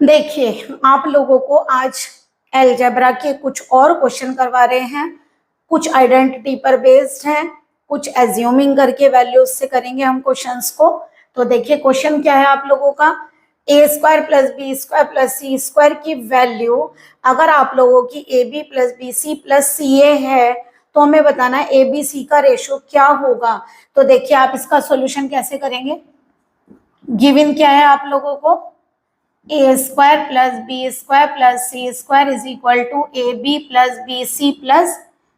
देखिए आप लोगों को आज अलजेब्रा के कुछ और क्वेश्चन करवा रहे हैं, कुछ आइडेंटिटी पर बेस्ड हैं, कुछ एज्यूमिंग करके वैल्यूज से करेंगे हम क्वेश्चंस को। तो देखिए क्वेश्चन क्या है आप लोगों का, A square plus B square plus C square की वैल्यू अगर आप लोगों की A B plus B C plus C A है तो हमें बताना है ए बी सी का रेशो क्या होगा। तो देखिए आप इसका सॉल्यूशन कैसे करेंगे, गिवन क्या है आप लोगों को, A square plus B square plus C square is equal to A B plus B C plus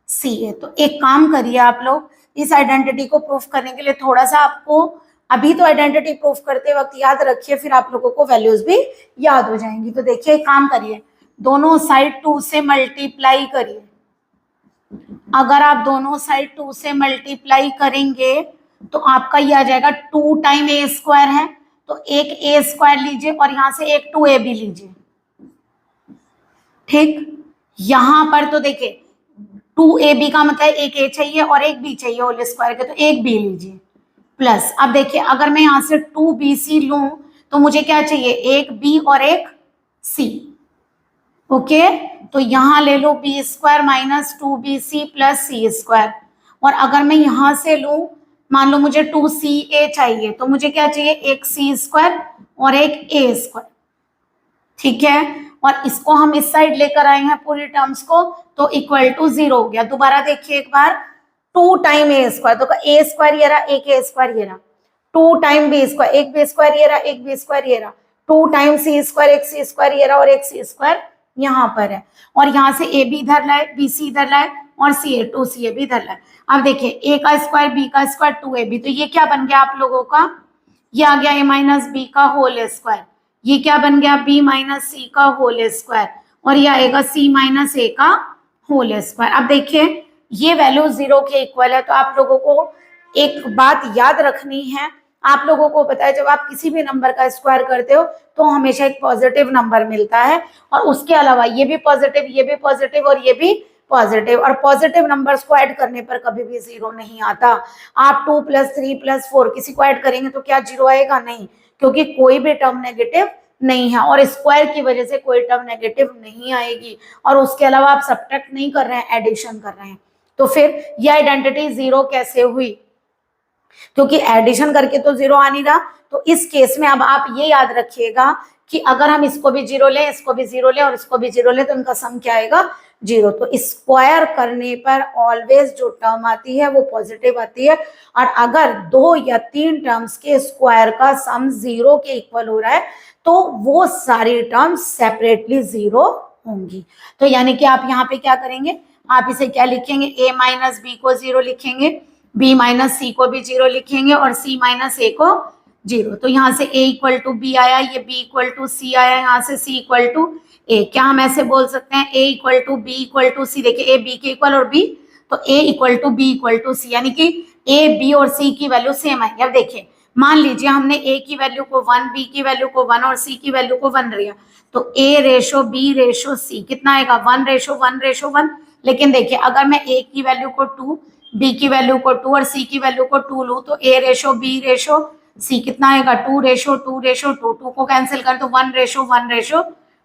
C A. तो एक काम करिए आप लोग, इस आइडेंटिटी को प्रूफ करने के लिए थोड़ा सा आपको अभी तो आइडेंटिटी प्रूफ करते वक्त याद रखिए, फिर आप लोगों को वैल्यूज भी याद हो जाएंगी। तो देखिए एक काम करिए, दोनों साइड 2 से मल्टीप्लाई करिए। अगर आप दोनों साइड 2 से मल्टीप्लाई करेंगे तो आपका ये आ जाएगा 2 टाइम ए स्क्वायर है, तो एक ए स्क्वायर लीजिए और यहां से एक 2a भी लीजिए। ठीक, यहां पर तो देखिए 2ab का मतलब एक a चाहिए और एक b चाहिए होल स्क्वायर के, तो एक b लीजिए प्लस। अब देखिए अगर मैं यहां से 2bc लूं तो मुझे क्या चाहिए, एक b और एक c। ओके, तो यहां ले लो B square minus 2bc plus C square. और अगर मैं यहां से लूं, मान लो मुझे 2ca चाहिए तो मुझे क्या चाहिए, एक c स्क्वायर और एक a स्क्वायर। ठीक है, और इसको हम इस साइड लेकर आए हैं पूरी टर्म्स को, तो इक्वल टू 0 हो गया। दोबारा देखिए एक बार, 2 टाइम a स्क्वायर, तो a स्क्वायर ये रहा, एक a स्क्वायर ये रहा, 2 टाइम b स्क्वायर, एक b स्क्वायर ये रहा, एक b स्क्वायर ये रहा, 2 टाइम c स्क्वायर, एक c स्क्वायर ये रहा और एक c स्क्वायर यहाँ पर है। और यहाँ से ए बी इधर लाए, बी सी इधर लाए और सी ए 2ca भी इधर लाए। अब देखिए ए का स्क्वायर बी का स्क्वायर 2ab, तो ये क्या बन गया आप लोगों का, ये आ गया ए माइनस बी का होल स्क्वायर। ये क्या बन गया, बी माइनस सी का होल स्क्वायर, और ये आएगा सी माइनस ए का होल स्क्वायर। अब देखिए ये वैल्यू 0 के इक्वल है। तो आप लोगों को एक बात याद रखनी है, आप लोगों को पता है जब आप किसी भी नंबर का स्क्वायर करते हो तो हमेशा एक पॉजिटिव नंबर मिलता है, और उसके अलावा ये भी पॉजिटिव, ये भी पॉजिटिव और ये भी पॉजिटिव। और पॉजिटिव नंबर्स को ऐड करने पर कभी भी 0 नहीं आता। आप 2 + 3 + 4 किसी को ऐड करेंगे तो क्या 0 आएगा, नहीं, क्योंकि कोई भी टर्म नेगेटिव नहीं है और स्क्वायर की वजह से कोई टर्म नेगेटिव नहीं आएगी। और उसके अलावा आप सब्ट्रैक्ट नहीं कर रहे हैं, एडिशन कर रहे हैं, तो फिर ये आइडेंटिटी 0 कैसे हुई, क्योंकि एडिशन करके तो 0 आ नहीं रहा। तो इस केस में अब आप ये याद रखिएगा कि अगर हम इसको भी 0 लें, इसको भी 0 लें और इसको भी 0 लें तो इनका सम क्या आएगा, 0। तो स्क्वायर करने पर ऑलवेज जो टर्म आती है वो पॉजिटिव आती है, और अगर 2 या 3 टर्म्स के स्क्वायर का सम 0 के इक्वल हो रहा है तो वो सारी टर्म्स सेपरेटली 0 होंगी। तो यानी कि आप यहाँ पे क्या करेंगे, आप इसे क्या लिखेंगे, a माइनस बी को 0 लिखेंगे, b माइनस सी को भी 0 लिखेंगे और c माइनस ए को 0। तो यहाँ से a इक्वल टू बी आया, ये b इक्वल टू सी आया, यहाँ से c इक्वल टू a। क्या हम ऐसे बोल सकते हैं, a equal to B equal to C, देखिए a b के इक्वल और b, तो a equal to B equal to C, यानी कि a b और c की वैल्यू सेम आएगी। अब देखिए मान लीजिए हमने a की वैल्यू को 1, b की वैल्यू को 1 और c की वैल्यू को 1 लिया, तो a ratio b ratio c कितना आएगा, 1 रेशो 1 रेशो 1। लेकिन देखिए अगर मैं a की वैल्यू को 2, b की वैल्यू को 2 और c की वैल्यू को 2 लूं तो a ratio b ratio c कितना आएगा, 2 रेशो 2 रेशो 2, 2 को कैंसिल कर तो 1 रेशो 1 रेशो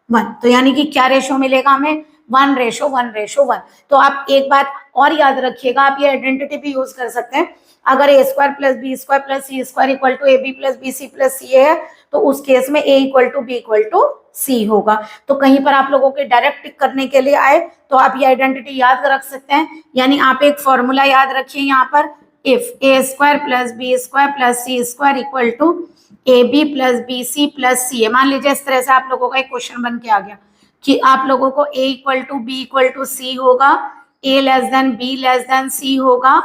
1। तो यानी कि क्या रेशो मिलेगा हमें, 1 रेशो 1 रेशो 1। तो आप एक बात और याद रखिएगा, आप ये आइडेंटिटी भी यूज कर सकते हैं, अगर A square plus B square plus C square equal to A B plus B C plus C है तो उस केस में A equal to B equal to C होगा। तो कहीं पर आप लोगों के डायरेक्ट टिक करने के लिए आए तो आप ये आइडेंटिटी याद रख सकते हैं। यानी आप एक फॉर्मूला याद रखिए यहाँ पर, if A square plus B square plus C square equal to A B plus B C plus C है। मान लीजिए इस तरह से आप लोगों का एक क्वेश्चन बन के आ गया कि आप लोगों को A equal to B equal to C होगा, A less than B less than C होगा,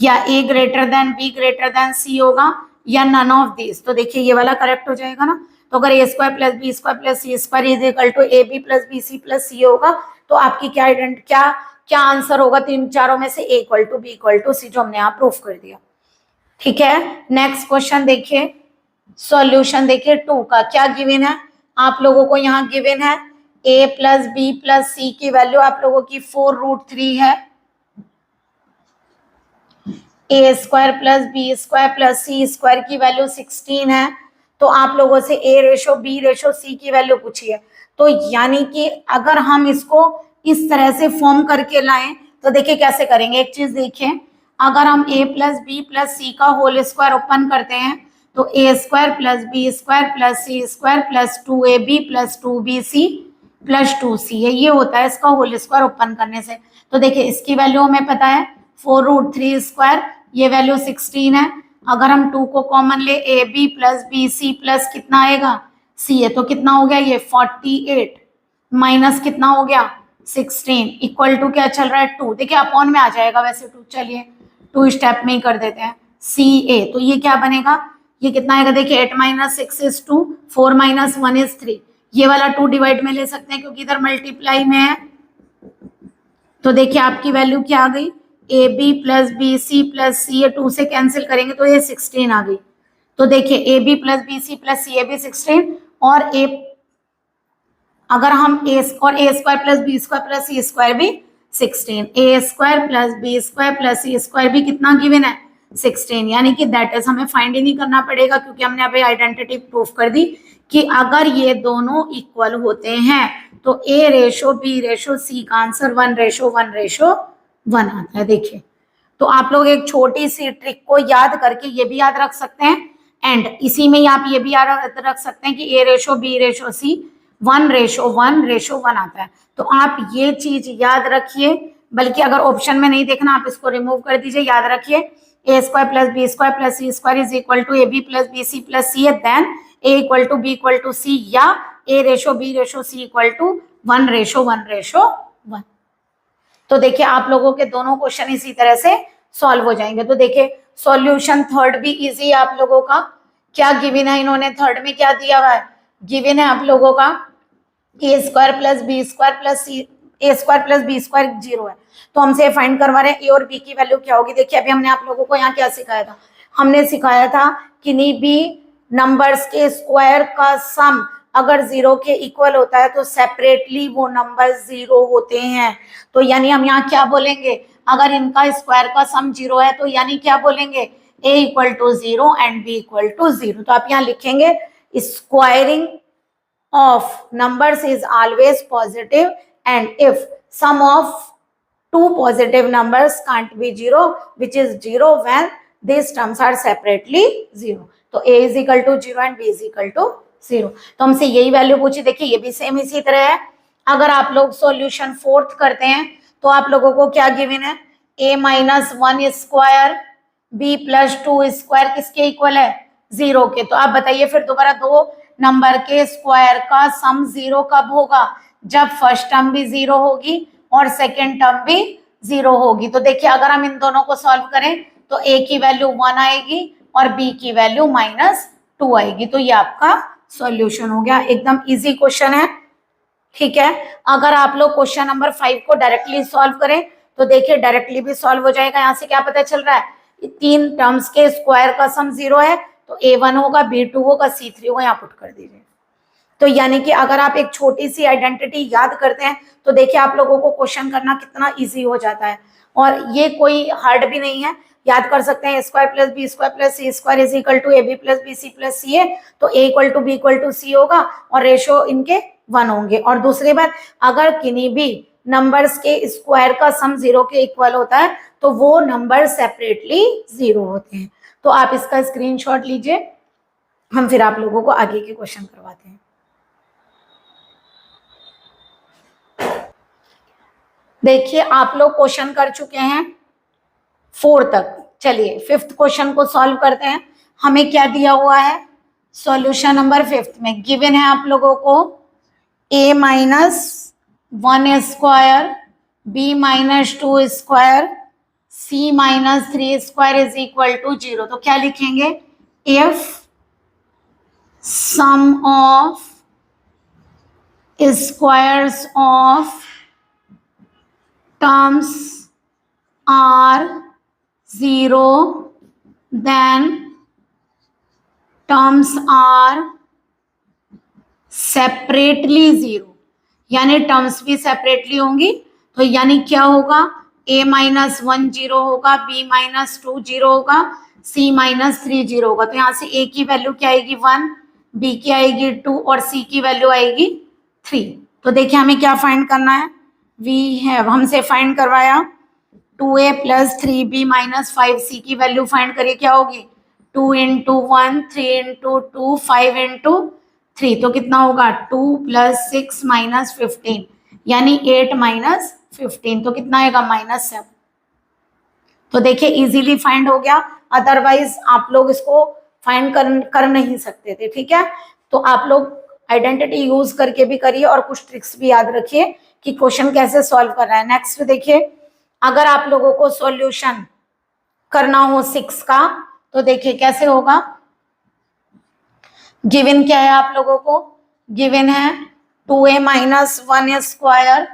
या a greater than b greater than c होगा, या नन ऑफ दिस। तो देखिए ये वाला करेक्ट हो जाएगा ना। तो अगर a square plus B square plus C square is equal to A B plus B C plus C होगा तो आपकी क्या आंसर होगा, तीन चारों में से a equal to B equal to C, जो हमने यहाँ प्रूफ कर दिया। ठीक है, नेक्स्ट क्वेश्चन देखिए, सॉल्यूशन देखिए 2 का क्या गिवन है आप लोगों को, यहाँ गिवन है a plus B plus C की वैल्यू आप लोगों की 4√3 है, A square plus B square plus C square की वैल्यू 16 है। तो आप लोगों से A ratio B ratio C की वैल्यू पूछी है। तो यानी कि अगर हम इसको इस तरह से फॉर्म करके लाएं तो देखिए कैसे करेंगे। एक चीज देखिए, अगर हम A plus B plus C का होल स्क्वायर ओपन करते हैं तो A square plus B square plus C square plus 2AB plus 2BC plus 2C है, ये होता है इसका होल स्क्वायर ओपन करने से। तो देखिए इसकी वैल्यू हमें पता है 4√3 स्क्वायर, ये वैल्यू 16 है। अगर हम 2 को कॉमन ले AB प्लस BC प्लस कितना आएगा C है, तो कितना हो गया ये 48 माइनस कितना हो गया 16 इक्वल टू क्या चल रहा है 2। देखिए अपॉन में आ जाएगा वैसे 2, चलिए 2 स्टेप में ही कर देते हैं। CA तो ये क्या बनेगा, ये कितना आएगा देखिए 8 माइनस 6 इज 2, 4 माइनस 1 इज 3। ये वाला 2 डिवाइड में ले सकते हैं क्योंकि इधर मल्टीप्लाई में है। तो देखिए आपकी वैल्यू क्या आ गई, A B plus B C plus C, ये 2 से कैंसिल करेंगे तो ये 16 आ गई। तो देखिए A B plus B C plus C A B 16 और ए, अगर हम A square plus B square plus C square भी 16, A square plus B square plus C square भी कितना गिवन है 16, यानी कि दैट इज हमें फाइंड ही नहीं करना पड़ेगा क्योंकि हमने अभी आइडेंटिटी प्रूफ कर दी कि अगर ये दोनों इक्वल होते हैं तो ए रेशो बी रेशो सी का आंसर 1:1:1 आता है। देखिए तो आप लोग एक छोटी सी ट्रिक को याद करके ये भी याद रख सकते हैं एंड इसी में ही आप ये भी याद रख सकते हैं कि ए रेशो बी रेशो सी 1:1:1 आता है। तो आप ये चीज याद रखिए, बल्कि अगर ऑप्शन में नहीं देखना आप इसको रिमूव कर दीजिए। याद रखिए A square plus B square plus C square is equal to A B plus B C plus C है, then A equal to B equal to C, या A ratio B ratio C equal to 1:1:1। तो देखिए आप लोगों के दोनों question इसी तरह से सॉल्व हो जाएंगे। तो देखिए सॉल्यूशन थर्ड भी इजी है आप लोगों का। क्या गिवन है, इन्होंने थर्ड में क्या दिया हुआ है, गिवन है आप लोगों का A square plus B square plus C, A square plus B square 0 है। तो हमसे फाइंड करवा रहे हैं ए और बी की वैल्यू क्या होगी। देखिए अभी हमने आप लोगों को यहाँ क्या सिखाया था, हमने सिखाया था किन्हीं भी नंबर्स के स्क्वायर का सम अगर 0 के इक्वल होता है तो सेपरेटली वो नंबर 0 होते हैं। तो यानी हम यहाँ क्या बोलेंगे, अगर इनका स्क्वायर का सम 0 है तो यानी क्या बोलेंगे a equal to 0 and b equal to 0। तो आप यहाँ लिखेंगे squaring of numbers is always positive and if sum of two positive numbers can't be 0 which is 0 when these terms are separately 0। तो a is equal to 0 and b is equal to 0। तो हमसे यही value पूछी। देखिए ये भी same इसी तरह है। अगर आप लोग सॉल्यूशन फोर्थ करते हैं तो आप लोगों को क्या गिवन है, a minus 1 square b plus 2 square किसके इक्वल है 0 के। तो आप बताइए फिर दोबारा दो नंबर के स्क्वायर का सम 0 कब होगा, जब फर्स्ट टर्म भी 0 होगी और सेकेंड टर्म भी 0 होगी। तो देखिए अगर हम इन दोनों को सॉल्व करें तो a की वैल्यू 1 आएगी और b की वैल्यू -2 आएगी। तो ये आपका सॉल्यूशन हो गया। एकदम इजी क्वेश्चन है, ठीक है। अगर आप लोग क्वेश्चन नंबर 5 को डायरेक्टली सॉल्व करें तो देखिए डायरेक्टली भी सॉल्व हो जाएगा। यहाँ से क्या पता चल रहा है, तीन टर्म्स के स्क्वायर का सम 0 है तो a1 होगा, b2 होगा, c3 होगा, यहाँ पुट कर दीजिए। तो यानी कि अगर आप एक छोटी सी आइडेंटिटी याद करते हैं तो देखिए आप लोगों को क्वेश्चन करना कितना इजी हो जाता है और ये कोई हार्ड भी नहीं है। याद कर सकते हैं square plus B square plus C square is equal to A B plus B C plus C है, तो a equal to B equal to C होगा और रेशो इनके 1 होंगे। और दूसरी बात, अगर किन्हीं भी नंबर्स के स्क्वायर का सम 0 के इक्वल होता है तो वो नंबर सेपरेटली 0 होते हैं। तो आप इसका स्क्रीनशॉट लीजिए, हम फिर आप लोगों को आगे के क्वेश्चन करवाते हैं। देखिए आप लोग क्वेश्चन कर चुके हैं 4 तक, चलिए 5th क्वेश्चन को सॉल्व करते हैं। हमें क्या दिया हुआ है, सॉल्यूशन नंबर 5th में गिवन है आप लोगों को a minus 1 square b minus 2 square c minus 3 square is equal to 0। तो क्या लिखेंगे, if sum of squares of terms are 0 then terms are separately 0, यानी टर्म्स भी सेपरेटली होंगी। तो यानी क्या होगा, a माइनस 1 0 होगा, b माइनस 2 0 होगा, c माइनस 3 0 होगा। तो यहाँ से a की वैल्यू क्या आएगी 1, बी की आएगी 2 और सी की वैल्यू आएगी 3। तो देखिए हमें क्या फाइंड करना है, वी हैव हमसे फाइंड करवाया 2a plus 3b minus 5c की वैल्यू फाइंड करिए, क्या होगी 2 इंटू 1, 3 इंटू 2, 5 इंटू 3, तो कितना होगा 2 प्लस 6 माइनस 15 यानी 8 माइनस 15, तो कितना आएगा -7। तो देखिए इजीली फाइंड हो गया, अदरवाइज आप लोग इसको फाइंड कर नहीं सकते थे, ठीक है। तो आप लोग आइडेंटिटी यूज करके भी करिए और कुछ ट्रिक्स भी याद रखिए कि क्वेश्चन कैसे सॉल्व कर रहा है। नेक्स्ट देखिए, अगर आप लोगों को सॉल्यूशन करना हो 6 का तो देखिए कैसे होगा। गिवन क्या है आप लोगों को, गिवन है 2a minus 1 square,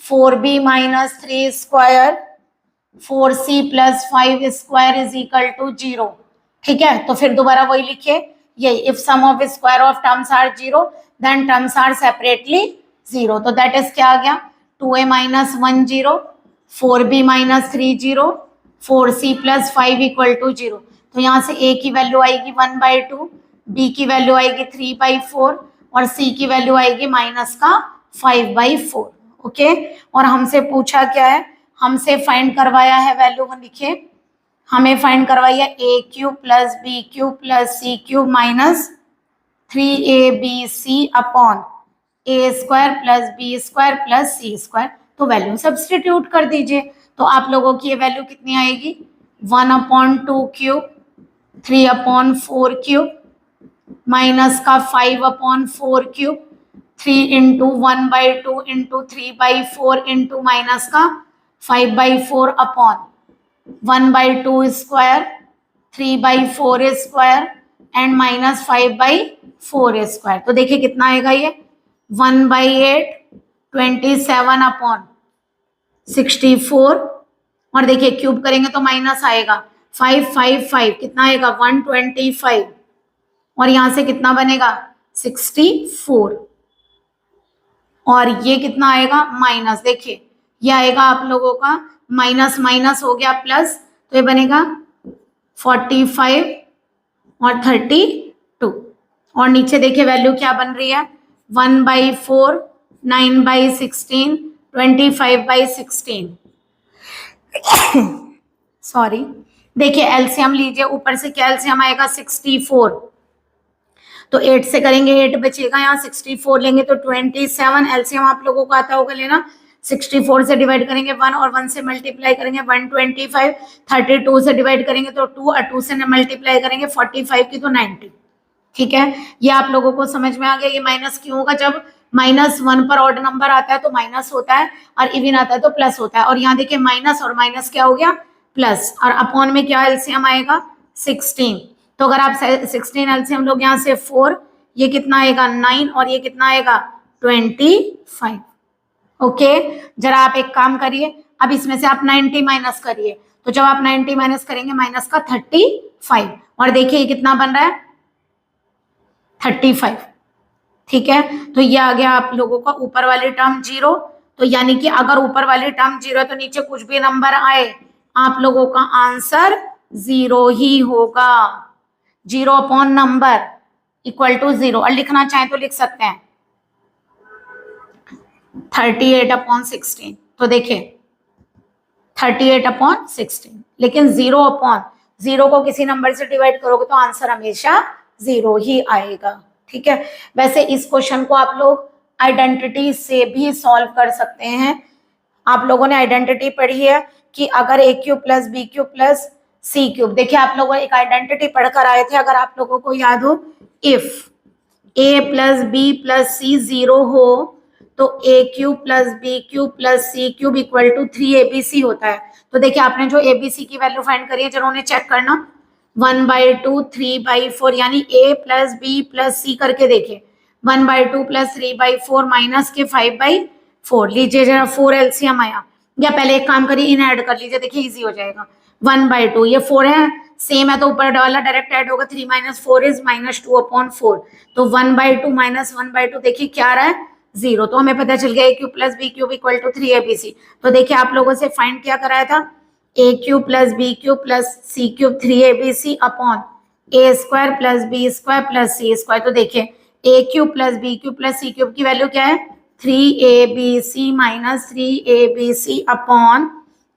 4b minus 3 square, 4c plus 5 square is equal to 0, ठीक है। तो फिर दोबारा वही लिखिए, यही if sum of square of terms are 0 then terms are separately 0, तो दैट इज क्या आ गया 2a minus 1 0, 4b minus 3 0, 4c plus 5 equal to 0। तो यहाँ से a की वैल्यू आएगी 1/2, b की वैल्यू आएगी 3/4 और c की वैल्यू आएगी माइनस का 5/4, ओके। और हमसे पूछा क्या है, हमसे फाइंड करवाया है वैल्यू को लिखे, हमें फाइंड करवाई है a cube plus B cube plus C cube minus 3abc upon A square plus B square plus C square. तो वैल्यू सब्सटीट्यूट कर दीजिए, तो आप लोगों की ये वैल्यू कितनी आएगी 1/2 क्यूब, 3/4 क्यूब माइनस का 5/4 cube, 3 into 1/2 into 3/4 into minus का 5/4 upon 1/2 square, 3/4 square and minus 5/4 square. तो देखिए कितना आएगा ये 1/8, 27/64 और देखिए क्यूब करेंगे तो माइनस आएगा 555, कितना आएगा 125 और यहां से कितना बनेगा 64 और ये कितना आएगा माइनस, देखिए ये आएगा आप लोगों का माइनस माइनस हो गया प्लस, तो ये बनेगा 45 और 32 और नीचे देखिए वैल्यू क्या बन रही है 1/4, 9/16, 25/16 सॉरी। देखिए एलसीएम लीजिए, ऊपर से क्या एलसीएम आएगा 64, तो 8 से करेंगे 8 बचेगा, यहाँ 64 लेंगे तो 27, एलसीएम आप लोगों को आता होगा लेना, 64 से डिवाइड करेंगे 1 और 1 से मल्टीप्लाई करेंगे 125, 32 से डिवाइड करेंगे तो 2 और 2 से मल्टीप्लाई करेंगे 45 की तो 90, ठीक है। ये आप लोगों को समझ में आ गया। ये माइनस क्यों होगा, जब -1 पर ऑड नंबर आता है तो माइनस होता है और इवन आता है तो प्लस होता है, और यहाँ देखिए माइनस और माइनस क्या हो गया प्लस, और अपॉन में क्या एलसीएम आएगा 16, तो अगर आप 16 एलसीएम लोग यहाँ से 4, ये कितना आएगा 9 और ये कितना आएगा 25, ओके। जरा आप एक काम करिए, अब इसमें से आप 90 माइनस करिए, तो जब आप 90 माइनस करेंगे माइनस का 35 और देखिए ये कितना बन रहा है 35, ठीक है। तो ये आ गया आप लोगों का ऊपर वाली टर्म 0, तो यानी कि अगर ऊपर वाली टर्म 0 है तो नीचे कुछ भी नंबर आए आप लोगों का आंसर 0 ही होगा, 0 अपॉन नंबर इक्वल टू 0, और लिखना चाहे तो लिख सकते हैं 38/16, तो देखिए 38/16, लेकिन 0 को किसी नंबर से डिवाइड करोगे तो आंसर हमेशा 0 ही आएगा, ठीक है। वैसे इस क्वेश्चन को आप लोग आइडेंटिटी से भी सॉल्व कर सकते हैं। आप लोगों ने आइडेंटिटी पढ़ी है कि अगर a cube plus B cube plus C cube, देखिए आप लोग एक आइडेंटिटी पढ़कर आए थे, अगर आप लोगों को याद हो, if a plus B plus C 0 हो तो a cube plus B cube plus C cube equal to 3abc होता है। तो देखिए आपने जो abc की वैल्यू फाइंड करी है जिन्होंने चेक करना 1/2, 3/4 यानी a प्लस बी प्लस सी करके देखे 1/2 प्लस 3/4 माइनस के 5/4 लीजिए, जरा 4 एलसीएम आया, या पहले एक काम करिए इन ऐड कर लीजिए, देखिए इजी हो जाएगा। 1/2 ये 4 है, सेम है तो ऊपर वाला डायरेक्ट ऐड होगा, 3 - 4 इज -2/4, तो 1/2 माइनस 1/2 देखिए क्या आ रहा है 0, तो हमें पता चल गया a cube plus B cube equal to 3abc। तो देखिए आप लोगों से फाइंड क्या कराया था, a cube plus B cube plus C cube 3abc upon A square plus B square plus C square. तो देखिए A cube plus B cube plus C cube की वैल्यू क्या है 3abc minus 3abc upon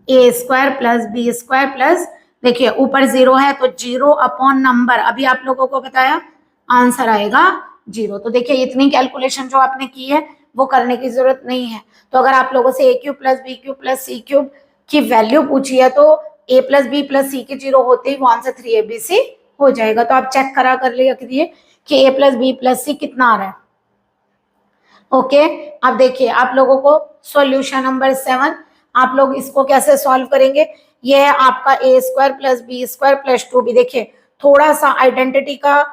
A square plus B square plus देखिए ऊपर 0 है तो 0 upon number, अभी आप लोगों को बताया आंसर आएगा 0। तो देखिए इतनी कैलकुलेशन जो आपने की है वो करने की जरूरत नहीं है। तो अगर आप लोगों से A cube plus B cube plus C cube की वैल्यू पूछी है तो A plus B plus C के 0 होते ही वो आंसर 3abc हो जाएगा। तो आप चेक करा कर लिया करिए कि ए प्लस बी प्लस सी कितना आ रहा है। ओके, अब देखिए आप लोगों को सॉल्यूशन नंबर 7, आप लोग इसको कैसे सॉल्व करेंगे। ये है आपका A square plus B square plus 2b। देखिए थोड़ा सा आइडेंटिटी का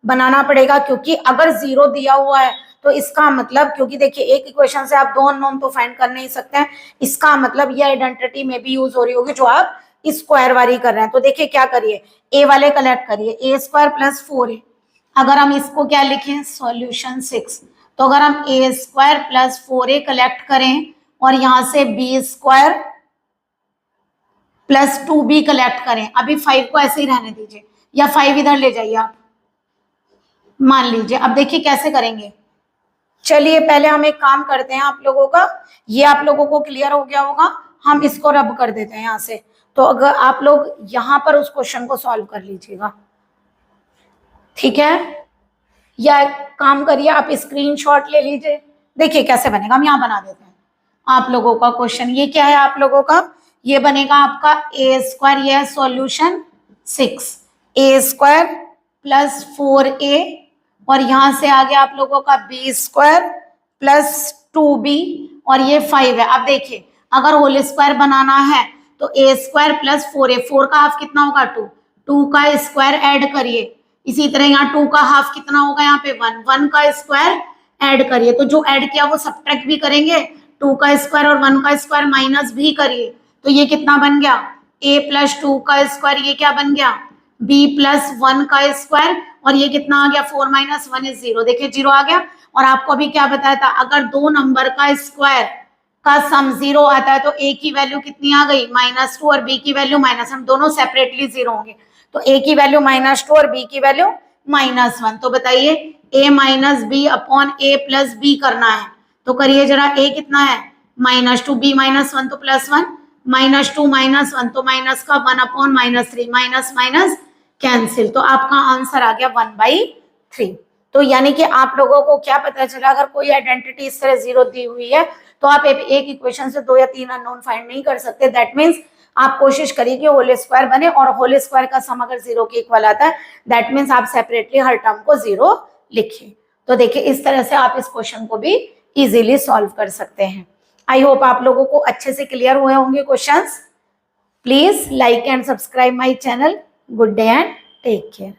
बनाना पड़ेगा क्योंकि अगर 0 दिया हुआ है तो इसका मतलब, क्योंकि देखिए एक इक्वेशन से आप 2 अननोन तो फाइंड कर नहीं सकते हैं, इसका मतलब ये आइडेंटिटी में भी यूज हो रही होगी जो आप स्क्वायर वाली कर रहे हैं। तो देखिए क्या करिए, ए वाले कलेक्ट करिए, ए स्क्वायर प्लस 4a। अगर हम इसको क्या लिखें सॉल्यूशन 6, तो अगर हम A square plus 4a collect करें और यहां से B square plus 2b collect करें, अभी 5 को ऐसे ही रहने दीजिए या 5 इधर ले जाइए आप, मान लीजिए। अब देखिए कैसे करेंगे, चलिए पहले हम एक काम करते हैं आप लोगों का, ये आप लोगों को क्लियर हो गया होगा, हम इसको रब कर देते हैं यहाँ से। तो अगर आप लोग यहाँ पर उस क्वेश्चन को सॉल्व कर लीजिएगा, ठीक है, या काम करिए आप स्क्रीनशॉट ले लीजिए। देखिए कैसे बनेगा, हम यहाँ बना देते हैं आप लोगों का क्वेश्चन। ये क्या है आप लोगों का, ये बनेगा आपका ए स्क्वायर, ये है सॉल्यूशन 6, ए स्क्वायर प्लस 4a और यहां से आ गया आप लोगों का बी स्क्वायर प्लस 2b और ये 5 है। अब देखिए अगर होल स्क्वायर बनाना है तो ए स्क्वायर प्लस 4a, 4 का हाफ कितना होगा 2, 2 का स्क्वायर ऐड करिए, इसी तरह यहाँ 2 का हाफ कितना होगा यहाँ पे 1, 1 का स्क्वायर ऐड करिए, तो जो ऐड किया वो सब्ट्रैक्ट भी करेंगे, 2 का स्क्वायर और 1 का स्क्वायर माइनस भी करिए, तो ये कितना बन गया a प्लस 2 का स्क्वायर, ये क्या बन गया b प्लस 1 का स्क्वायर और ये कितना आ गया 4 माइनस 1 इज 0। देखिए 0 आ गया। और आपको अभी क्या बताया था, अगर दो नंबर का स्क्वायर का सम 0 आता है तो a की वैल्यू कितनी आ गई -2 और b की वैल्यू -1, हम दोनों सेपरेटली 0 होंगे, तो a की वैल्यू -2 और b की वैल्यू -1। तो बताइए a minus B upon a plus B करना है, तो करिए जरा, a कितना है -2, b -1 तो +1, -2 -1 तो माइनस का 1 अपॉन -3, माइनस माइनस कैंसिल, तो आपका आंसर आ गया 1/3। तो यानी कि आप लोगों को क्या पता चला, अगर कोई आइडेंटिटी इस तरह 0 दी हुई है तो आप एक इक्वेशन से 2 या 3 अननोन फाइंड नहीं कर सकते। दैट मीन्स आप कोशिश करिए कि होल स्क्वायर बने और होल स्क्वायर का सम अगर 0 के इक्वल आता है दैट मीन्स आप सेपरेटली हर टर्म को 0 लिखिए। तो देखिए इस तरह से आप इस क्वेश्चन को भी इजीली सॉल्व कर सकते हैं। आई होप आप लोगों को अच्छे से क्लियर हुए होंगे questions. Please like and subscribe my channel. Good day and take care.